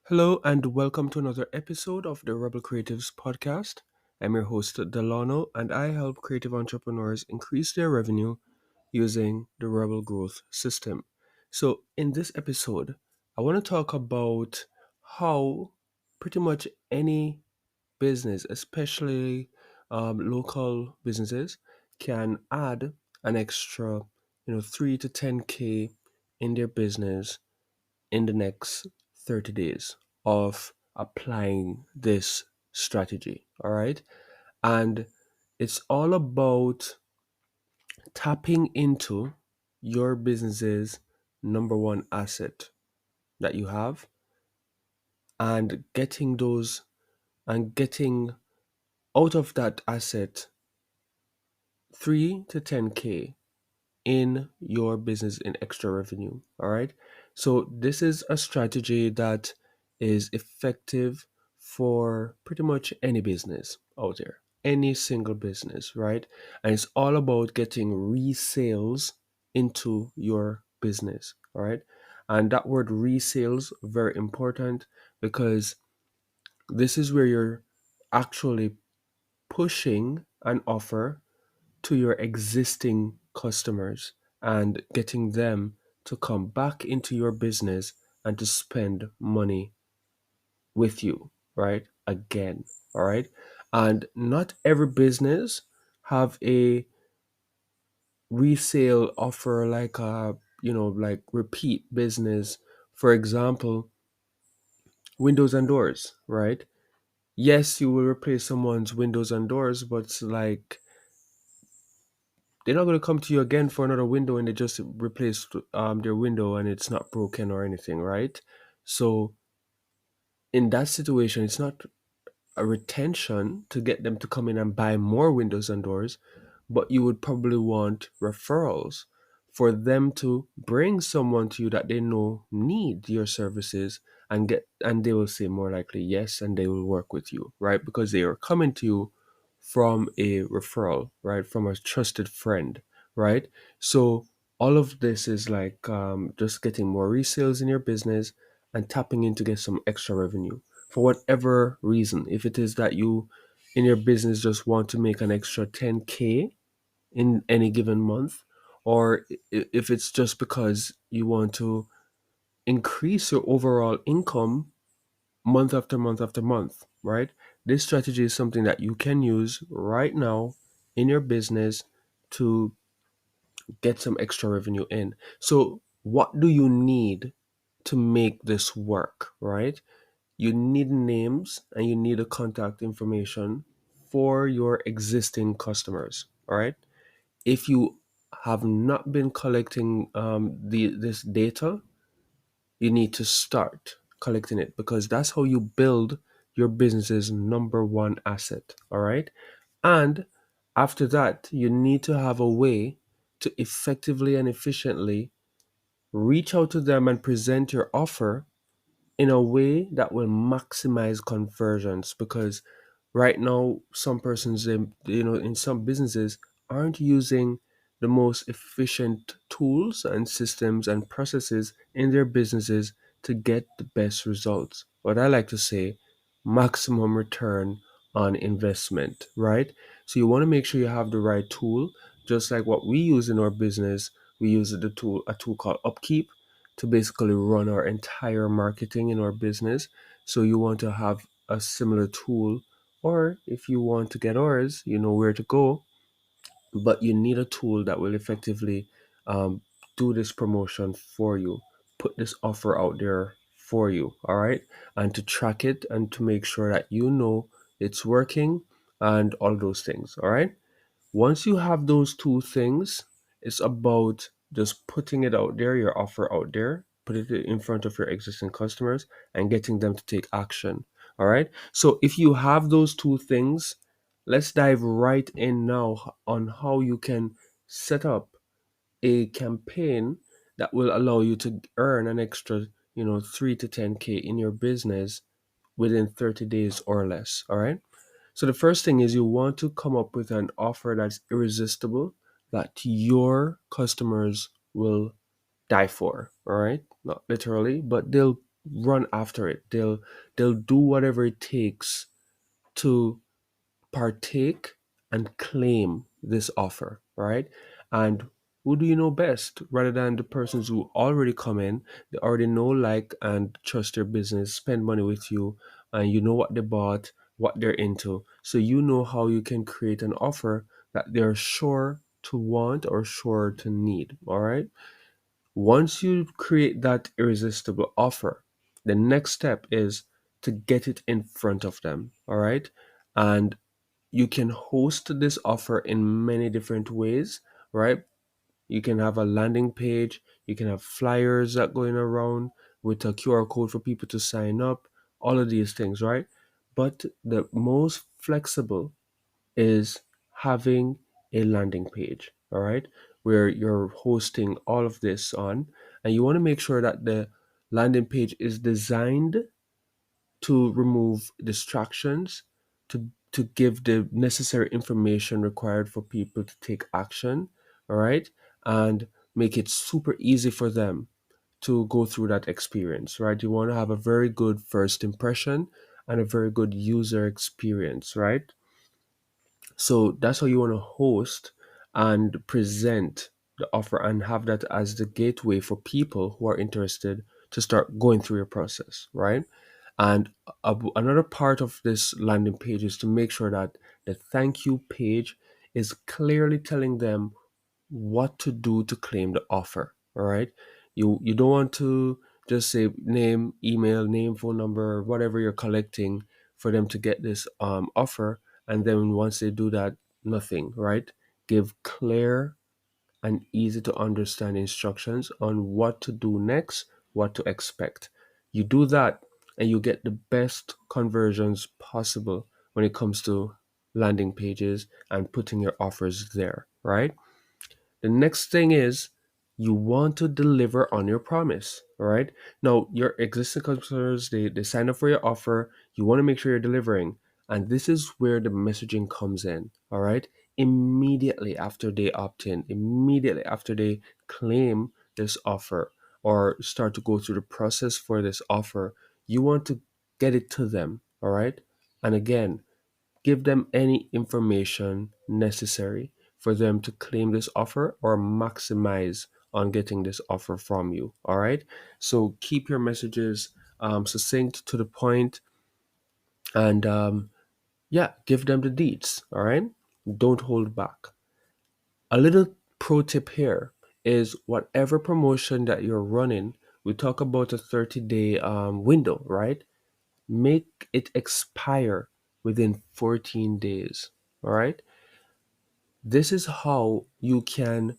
Hello and welcome to another episode of the Rebel Creatives podcast. I'm your host, Delano, and I help creative entrepreneurs increase their revenue using the Rebel Growth System. So, in this episode, I want to talk about how pretty much any business, especially local businesses, can add an extra, 3 to 10K in their business in the next 30 days of applying this strategy. All right. And it's all about tapping into your business's number one asset that you have and getting out of that asset 3 to 10K in your business in extra revenue. All right. So, this is a strategy that is effective for pretty much any business out there, any single business, right? And it's all about getting resales into your business. All right. And that word resales, very important because this is where you're actually pushing an offer to your existing customers and getting them to come back into your business and to spend money with you, right? Again, all right? And not every business have a resale offer like like repeat business. For example, windows and doors, right? Yes, you will replace someone's windows and doors, but it's like they're not going to come to you again for another window and they just replaced their window and it's not broken or anything, right? So in that situation, it's not a retention to get them to come in and buy more windows and doors, but you would probably want referrals for them to bring someone to you that they know need your services and they will say more likely yes and they will work with you, right? Because they are coming to you from a referral, right? From a trusted friend, right? So all of this is like just getting more resales in your business and tapping in to get some extra revenue for whatever reason. If it is that you in your business just want to make an extra 10K in any given month, or if it's just because you want to increase your overall income month after month after month, right? This strategy is something that you can use right now in your business to get some extra revenue in. So, what do you need to make this work, right? You need names and you need a contact information for your existing customers. All right. If you have not been collecting this data, you need to start collecting it because that's how you build your business's number one asset. All right. And after that, you need to have a way to effectively and efficiently reach out to them and present your offer in a way that will maximize conversions because right now some persons in some businesses aren't using the most efficient tools and systems and processes in their businesses to get the best results, what I like to say, maximum return on investment, right? So you want to make sure you have the right tool, just like what we use in our business. We use a tool called Upkeep to basically run our entire marketing in our business. So you want to have a similar tool, or if you want to get ours, you know where to go, but you need a tool that will effectively um, do this promotion for you, put this offer out there for you, all right? And to track it and to make sure that you know it's working and all those things, all right? Once you have those two things, it's about just putting it out there, your offer out there, put it in front of your existing customers and getting them to take action. All right. So if you have those two things, let's dive right in now on how you can set up a campaign that will allow you to earn an extra, 3 to 10K in your business within 30 days or less. All right. So the first thing is you want to come up with an offer that's irresistible that your customers will die for. All right, not literally, but run after it. They'll do whatever it takes to partake and claim this offer, right? And who do you know best rather than the persons who already come in, they already know, like, and trust your business, spend money with you, and you know what they bought, what they're into. So you know how you can create an offer that they're sure to want or sure to need, all right? Once you create that irresistible offer, the next step is to get it in front of them, all right? And you can host this offer in many different ways, right? You can have a landing page, you can have flyers that going around with a QR code for people to sign up, all of these things, right? But the most flexible is having a landing page, all right, where you're hosting all of this on, and you want to make sure that the landing page is designed to remove distractions, to give the necessary information required for people to take action, all right, and make it super easy for them to go through that experience, right? You want to have a very good first impression and a very good user experience, right? So that's how you want to host and present the offer and have that as the gateway for people who are interested to start going through your process, right? And another part of this landing page is to make sure that the thank you page is clearly telling them what to do to claim the offer. All right. You don't want to just say name, email, name, phone number, whatever you're collecting for them to get this offer. And then once they do that, nothing, right? Give clear and easy to understand instructions on what to do next, what to expect. You do that and you get the best conversions possible when it comes to landing pages and putting your offers there, right? The next thing is you want to deliver on your promise. All right. Now, your existing customers, they sign up for your offer. You want to make sure you're delivering. And this is where the messaging comes in. All right. Immediately after they opt in, immediately after they claim this offer or start to go through the process for this offer, you want to get it to them. All right. And again, give them any information necessary for them to claim this offer or maximize on getting this offer from you. All right. So keep your messages succinct to the point, and yeah, give them the deeds. All right. Don't hold back. A little pro tip here is whatever promotion that you're running, we talk about a 30-day window, right? Make it expire within 14 days. All right. This is how you can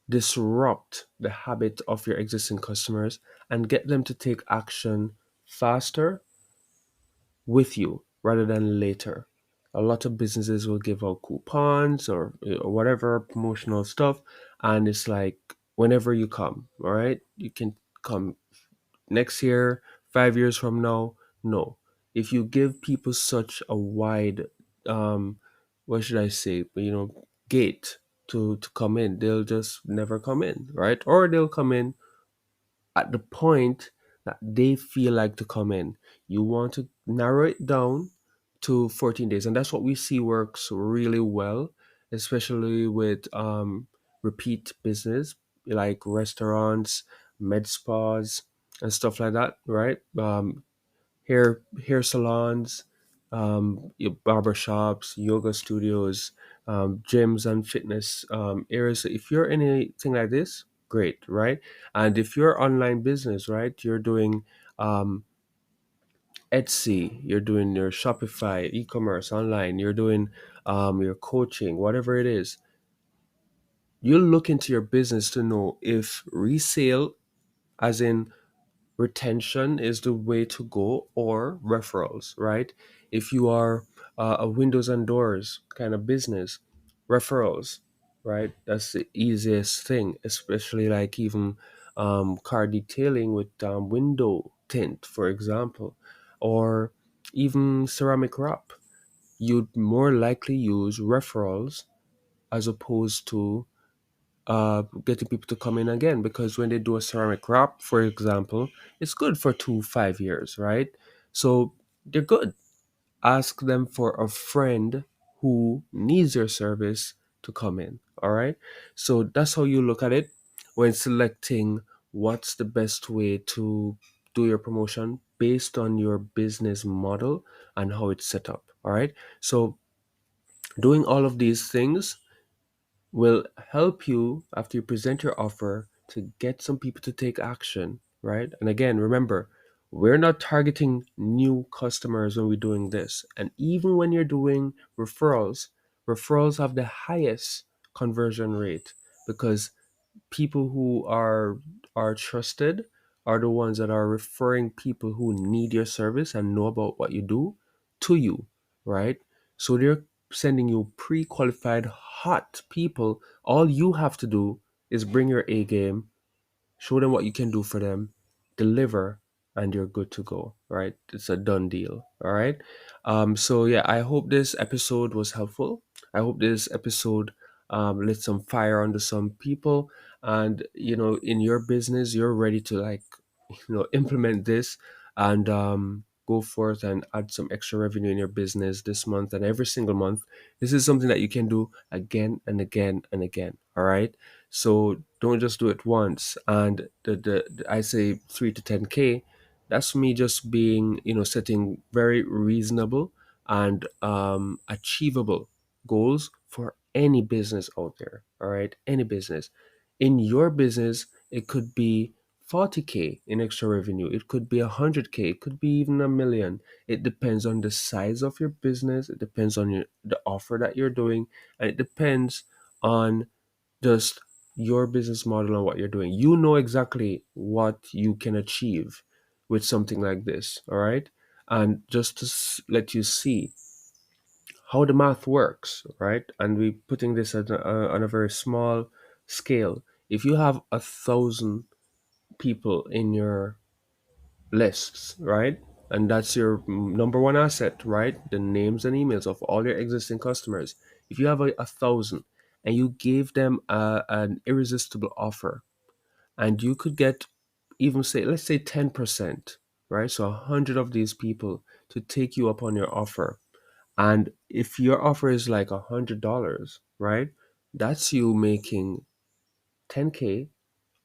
disrupt the habit of your existing customers and get them to take action faster with you rather than later. A lot of businesses will give out coupons or whatever promotional stuff, and it's like whenever you come, all right, you can come next year, 5 years from now. No. If you give people such a wide, what should I say, gate to come in, they'll just never come in, right? Or they'll come in at the point that they feel like to come in. You want to narrow it down to 14 days. And that's what we see works really well, especially with repeat business like restaurants, med spas, and stuff like that, right? Hair salons, your barber shops, yoga studios, gyms and fitness areas. So if you're anything like this, great, right? And if you're online business, right, you're doing um, Etsy, you're doing your Shopify, e-commerce online, you're doing your coaching, whatever it is, you look into your business to know if resale, as in retention, is the way to go, or referrals, right? If you are a windows and doors kind of business, referrals, right? That's the easiest thing, especially like even car detailing with window tint, for example, or even ceramic wrap. You'd more likely use referrals as opposed to getting people to come in again, because when they do a ceramic wrap, for example, it's good for 2 5 years, right? So they're good. Ask them for a friend who needs your service to come in. All right. So that's how you look at it when selecting what's the best way to do your promotion based on your business model and how it's set up. All right. So doing all of these things will help you after you present your offer to get some people to take action, right? And again, remember, we're not targeting new customers when we're doing this. And even when you're doing referrals, referrals have the highest conversion rate, because people who are trusted are the ones that are referring people who need your service and know about what you do to you, right? So they're sending you pre-qualified hot people. All you have to do is bring your A game, show them what you can do for them, deliver, and you're good to go. Right? It's a done deal. All right. So yeah, I hope this episode was helpful. I hope this episode lit some fire under some people, and in your business, you're ready to implement this and go forth and add some extra revenue in your business this month and every single month. This is something that you can do again and again and again. All right. So don't just do it once. And I say 3 to 10K. That's me just being, setting very reasonable and achievable goals for any business out there. All right, any business. In your business, it could be 40K in extra revenue. It could be 100K. It could be even a million. It depends on the size of your business. It depends on the offer that you're doing, and it depends on just your business model and what you're doing. You know exactly what you can achieve with something like this, all right? And just to let you see how the math works, right? And we putting this on a very small scale. If you have 1,000 people in your lists, right? And that's your number one asset, right? The names and emails of all your existing customers. If you have 1,000 and you gave them an irresistible offer, and you could get even say, let's say 10%, right? So 100 of these people to take you up on your offer. And if your offer is like $100, right? That's you making 10K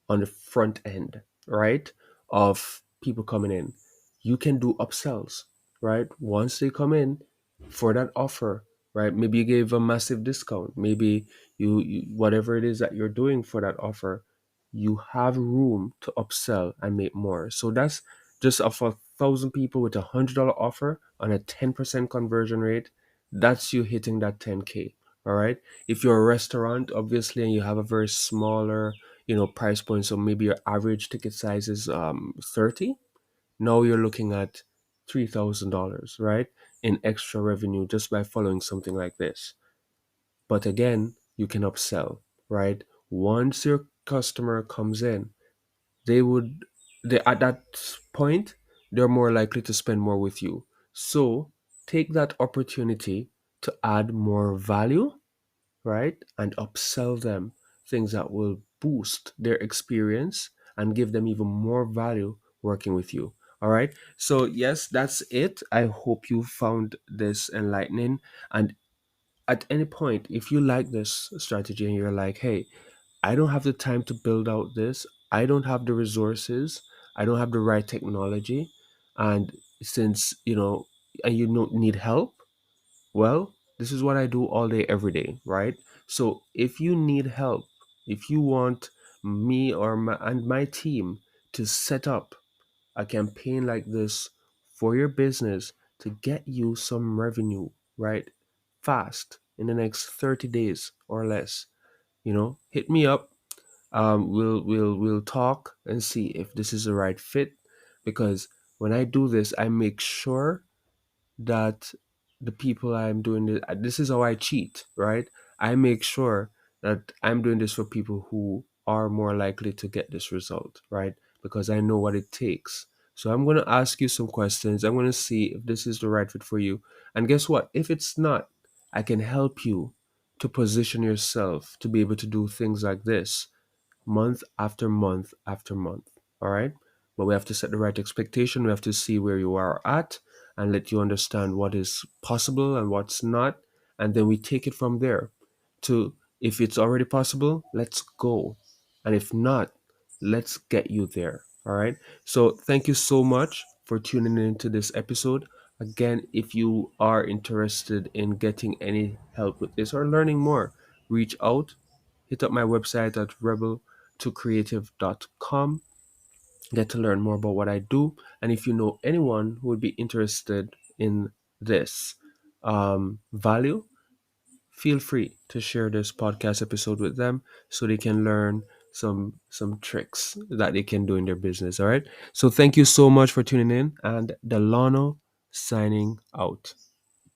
on the front end, right? Of people coming in. You can do upsells, right? Once they come in for that offer, right? Maybe you gave a massive discount. Maybe you whatever it is that you're doing for that offer, you have room to upsell and make more. So that's just of 1,000 people with $100 offer on a 10% conversion rate. That's you hitting that 10K. All right. If you're a restaurant, obviously, and you have a very smaller price point, so maybe your average ticket size is 30. Now you're looking at $3,000, right, in extra revenue just by following something like this. But again, you can upsell, right? Once your customer comes in, they would they at that point, they're more likely to spend more with you. So take that opportunity to add more value, right? And upsell them things that will boost their experience and give them even more value working with you. All right. So, yes, that's it. I hope you found this enlightening. And at any point, if you like this strategy and you're like, hey, I don't have the time to build out this, I don't have the resources, I don't have the right technology. And since, and you don't need help, well, this is what I do all day, every day, right? So if you need help, if you want me and my team to set up a campaign like this for your business to get you some revenue, right? Fast in the next 30 days or less, hit me up. We'll talk and see if this is the right fit, because when I do this, I make sure that the people I'm doing this is how I cheat, right? I make sure that I'm doing this for people who are more likely to get this result, right? Because I know what it takes. So I'm going to ask you some questions. I'm going to see if this is the right fit for you. And guess what? If it's not, I can help you to position yourself to be able to do things like this month after month after month. All right. But we have to set the right expectation. We have to see where you are at and let you understand what is possible and what's not. And then we take it from there to, if it's already possible, let's go. And if not, let's get you there. All right. So thank you so much for tuning in to this episode. Again, if you are interested in getting any help with this or learning more, reach out, hit up my website at rebel2creative.com. Get to learn more about what I do. And if you know anyone who would be interested in this value, feel free to share this podcast episode with them so they can learn some tricks that they can do in their business. All right. So thank you so much for tuning in, and Delano signing out.